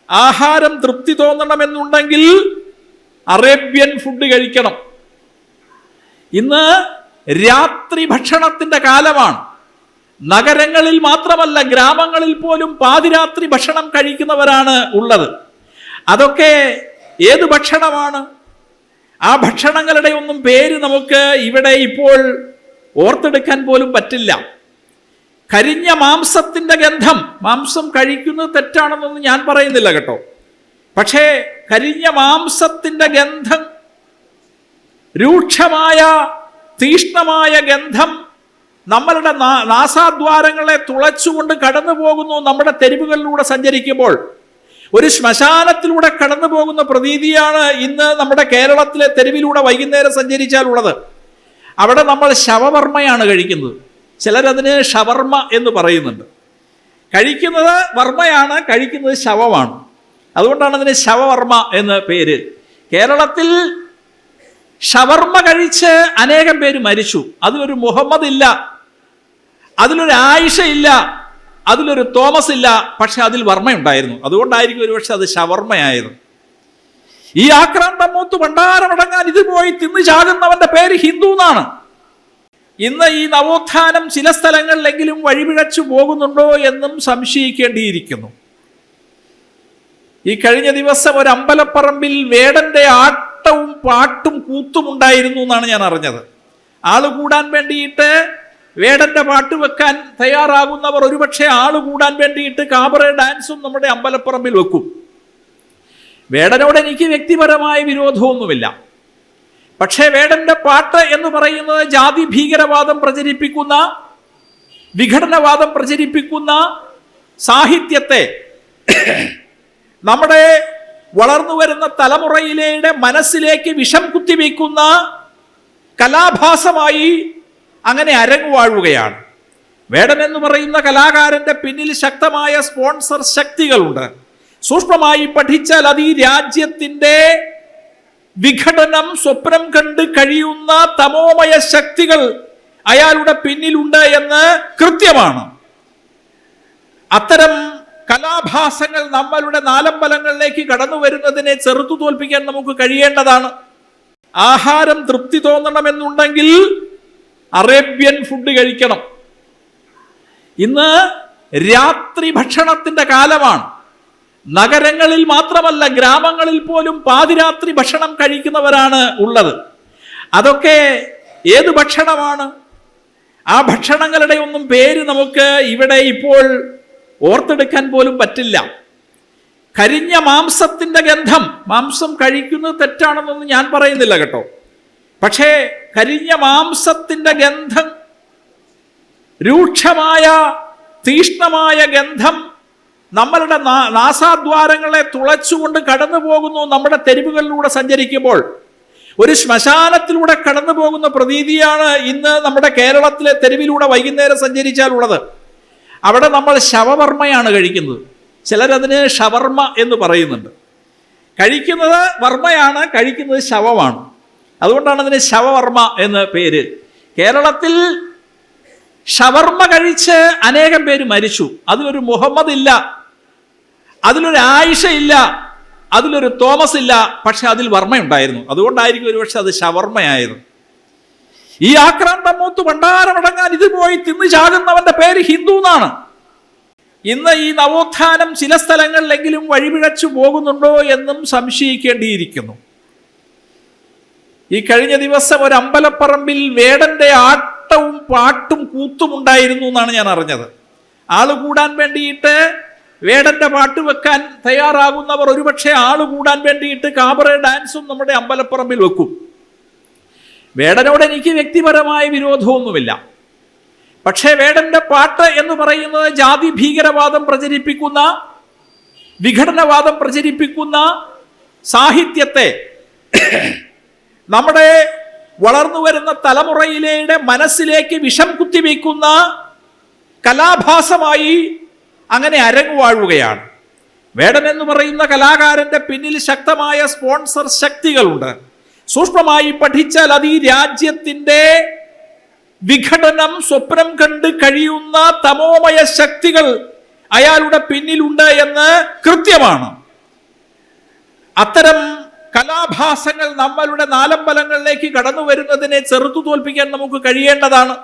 ആഹാരം തൃപ്തി തോന്നണമെന്നുണ്ടെങ്കിൽ Arabian food കഴിക്കണം. ഇന്ന് രാത്രി ഭക്ഷണത്തിന്റെ കാലമാണ്. നഗരങ്ങളിൽ മാത്രമല്ല, ഗ്രാമങ്ങളിൽ പോലും പാതിരാത്രി ഭക്ഷണം കഴിക്കുന്നവരാണ് ഉള്ളത്. അതൊക്കെ ഏത് ഭക്ഷണമാണ്? ആ ഭക്ഷണങ്ങളുടെ ഒന്നും പേര് നമുക്ക് ഇവിടെ ഇപ്പോൾ ഓർത്തെടുക്കാൻ പോലും പറ്റില്ല. കരിഞ്ഞ മാംസത്തിന്റെ ഗന്ധം. മാംസം കഴിക്കുന്നത് തെറ്റാണെന്നൊന്നും ഞാൻ പറയുന്നില്ല കേട്ടോ. പക്ഷേ കരിഞ്ഞ മാംസത്തിന്റെ ഗന്ധം, രൂക്ഷമായ തീഷ്ണമായ ഗന്ധം നമ്മളുടെ നാസാദ്വാരങ്ങളെ തുളച്ചുകൊണ്ട് കടന്നു പോകുന്നു. നമ്മുടെ തെരുവുകളിലൂടെ സഞ്ചരിക്കുമ്പോൾ ഒരു ശ്മശാനത്തിലൂടെ കടന്നു പോകുന്ന പ്രതീതിയാണ് ഇന്ന് നമ്മുടെ കേരളത്തിലെ തെരുവിലൂടെ വൈകുന്നേരം സഞ്ചരിച്ചാലുള്ളത്. അവിടെ നമ്മൾ ശവവർമ്മയാണ് കഴിക്കുന്നത്. ചിലരതിന് ഷവർമ്മ എന്ന് പറയുന്നുണ്ട്. കഴിക്കുന്നത് വർമ്മയാണ്, കഴിക്കുന്നത് ശവമാണ്. അതുകൊണ്ടാണ് അതിന് ശവവർമ്മ എന്ന് പേര്. കേരളത്തിൽ ഷവർമ്മ കഴിച്ച് അനേകം പേര് മരിച്ചു. അതിലൊരു മുഹമ്മദ് ഇല്ല, അതിലൊരു ആയിഷ ഇല്ല, അതിലൊരു തോമസ് ഇല്ല. പക്ഷെ അതിൽ വർമ്മയുണ്ടായിരുന്നു. അതുകൊണ്ടായിരിക്കും ഒരുപക്ഷെ അത് ഷവർമ്മയായത്. ഈ ആക്രാന്തം മൂത്ത് ഭണ്ഡാരമടങ്ങാൻ ഇത് പോയി തിന്നു ചാകുന്നവന്റെ പേര് ഹിന്ദു എന്നാണ്. ഇന്ന് ഈ നവോത്ഥാനം ചില സ്ഥലങ്ങളിലെങ്കിലും വഴിപിഴച്ചു പോകുന്നുണ്ടോ എന്നും സംശയിക്കേണ്ടിയിരിക്കുന്നു. ഈ കഴിഞ്ഞ ദിവസം ഒരു അമ്പലപ്പറമ്പിൽ വേടന്റെ ആട്ടവും പാട്ടും കൂത്തും ഉണ്ടായിരുന്നു എന്നാണ് ഞാൻ അറിഞ്ഞത്. ആള് കൂടാൻ വേണ്ടിയിട്ട് വേടന്റെ പാട്ട് വെക്കാൻ തയ്യാറാകുന്നവർ ഒരുപക്ഷെ ആള് കൂടാൻ വേണ്ടിയിട്ട് കാബറെ ഡാൻസും നമ്മുടെ അമ്പലപ്പറമ്പിൽ വെക്കും. വേടനോട് എനിക്ക് വ്യക്തിപരമായ വിരോധമൊന്നുമില്ല. പക്ഷേ വേടന്റെ പാട്ട് എന്ന് പറയുന്നത് ജാതി ഭീകരവാദം പ്രചരിപ്പിക്കുന്ന, വിഘടനവാദം പ്രചരിപ്പിക്കുന്ന സാഹിത്യത്തെ നമ്മുടെ വളർന്നു വരുന്ന തലമുറയിലെ മനസ്സിലേക്ക് വിഷം കുത്തിവെക്കുന്ന കലാഭാസമായി അങ്ങനെ അരങ്ങുവാഴുകയാണ്. വേടൻ എന്ന് പറയുന്ന കലാകാരന്റെ പിന്നിൽ ശക്തമായ സ്പോൺസർ ശക്തികളുണ്ട്. സൂക്ഷ്മമായി പഠിച്ചാൽ അത് ഈ രാജ്യത്തിന്റെ വിഘടനം സ്വപ്നം കണ്ട് കഴിയുന്ന തമോമയ ശക്തികൾ അയാളുടെ പിന്നിലുണ്ട് എന്ന് കൃത്യമാണ്. അത്തരം കലാഭാസങ്ങൾ നമ്മളുടെ നാലമ്പലങ്ങളിലേക്ക് കടന്നു വരുന്നതിനെ ചെറുത്തു തോൽപ്പിക്കാൻ നമുക്ക് കഴിയേണ്ടതാണ്. ആഹാരം തൃപ്തി തോന്നണമെന്നുണ്ടെങ്കിൽ അറേബ്യൻ ഫുഡ് കഴിക്കണം. ഇന്ന് രാത്രി ഭക്ഷണത്തിന്റെ കാലമാണ്. നഗരങ്ങളിൽ മാത്രമല്ല, ഗ്രാമങ്ങളിൽ പോലും പാതിരാത്രി ഭക്ഷണം കഴിക്കുന്നവരാണ് ഉള്ളത്. അതൊക്കെ ഏത് ഭക്ഷണമാണ്? ആ ഭക്ഷണങ്ങളുടെ ഒന്നും പേര് നമുക്ക് ഇവിടെ ഇപ്പോൾ ഓർത്തെടുക്കാൻ പോലും പറ്റില്ല. കരിഞ്ഞ മാംസത്തിന്റെ ഗന്ധം. മാംസം കഴിക്കുന്നത് തെറ്റാണെന്നൊന്നും ഞാൻ പറയുന്നില്ല കേട്ടോ. പക്ഷേ കരിഞ്ഞ മാംസത്തിന്റെ ഗന്ധം, രൂക്ഷമായ തീഷ്ണമായ ഗന്ധം നമ്മളുടെ നാസാദ്വാരങ്ങളെ തുളച്ചുകൊണ്ട് കടന്നു പോകുന്നു. നമ്മുടെ തെരുവുകളിലൂടെ സഞ്ചരിക്കുമ്പോൾ ഒരു ശ്മശാനത്തിലൂടെ കടന്നു പോകുന്ന പ്രതീതിയാണ് ഇന്ന് നമ്മുടെ കേരളത്തിലെ തെരുവിലൂടെ വൈകുന്നേരം സഞ്ചരിച്ചാലുള്ളത്. അവിടെ നമ്മൾ ശവവർമ്മയാണ് കഴിക്കുന്നത്. ചിലരതിന് ഷവർമ്മ എന്ന് പറയുന്നുണ്ട്. കഴിക്കുന്നത് വർമ്മയാണ്, കഴിക്കുന്നത് ശവമാണ്. അതുകൊണ്ടാണ് അതിന് ശവവർമ്മ എന്ന് പേര്. കേരളത്തിൽ ഷവർമ്മ കഴിച്ച് അനേകം പേര് മരിച്ചു. അതിലൊരു മുഹമ്മദ് ഇല്ല, അതിലൊരു ആയിഷ ഇല്ല, അതിലൊരു തോമസ് ഇല്ല. പക്ഷെ അതിൽ വർമ്മയുണ്ടായിരുന്നു. അതുകൊണ്ടായിരിക്കും ഒരുപക്ഷെ അത് ഷവർമ്മയായത്. ഈ ആക്രാന്തം മൂത്ത് ഭണ്ഡാരമടങ്ങാൻ ഇത് പോയി തിന്നു ചാകുന്നവന്റെ പേര് ഹിന്ദു എന്നാണ്. ഇന്ന് ഈ നവോത്ഥാനം ചില സ്ഥലങ്ങളിലെങ്കിലും വഴിപിഴച്ചു പോകുന്നുണ്ടോ എന്നും സംശയിക്കേണ്ടിയിരിക്കുന്നു. ഈ കഴിഞ്ഞ ദിവസം ഒരു അമ്പലപ്പറമ്പിൽ വേടന്റെ ആട്ടവും പാട്ടും കൂത്തും ഉണ്ടായിരുന്നു എന്നാണ് ഞാൻ അറിഞ്ഞത്. ആള് കൂടാൻ വേണ്ടിയിട്ട് വേടന്റെ പാട്ട് വെക്കാൻ തയ്യാറാകുന്നവർ ഒരുപക്ഷെ ആള് കൂടാൻ വേണ്ടിയിട്ട് കാബറെ ഡാൻസും നമ്മുടെ അമ്പലപ്പറമ്പിൽ വെക്കും. വേടനോട് എനിക്ക് വ്യക്തിപരമായ വിരോധമൊന്നുമില്ല. പക്ഷേ വേടന്റെ പാട്ട് എന്ന് പറയുന്നത് ജാതി ഭീകരവാദം പ്രചരിപ്പിക്കുന്ന, വിഘടനവാദം പ്രചരിപ്പിക്കുന്ന സാഹിത്യത്തെ നമ്മുടെ വളർന്നു വരുന്ന തലമുറയിലെ മനസ്സിലേക്ക് വിഷം കുത്തിവെക്കുന്ന കലാഭാസമായി അങ്ങനെ അരങ്ങുവാഴുകയാണ്. വേടൻ എന്ന് പറയുന്ന കലാകാരന്റെ പിന്നിൽ ശക്തമായ സ്പോൺസർ ശക്തികളുണ്ട്. സൂക്ഷ്മമായി പഠിച്ചാൽ അത് ഈ രാജ്യത്തിന്റെ വിഘടനം സ്വപ്നം കണ്ട് കഴിയുന്ന തമോമയ ശക്തികൾ അയാളുടെ പിന്നിലുണ്ട് എന്ന് കൃത്യമാണ്. അത്തരം കലാഭാസങ്ങൾ നമ്മളുടെ നാലമ്പലങ്ങളിലേക്ക് കടന്നു വരുന്നതിനെ ചെറുത്തു തോൽപ്പിക്കാൻ നമുക്ക് കഴിയേണ്ടതാണ്.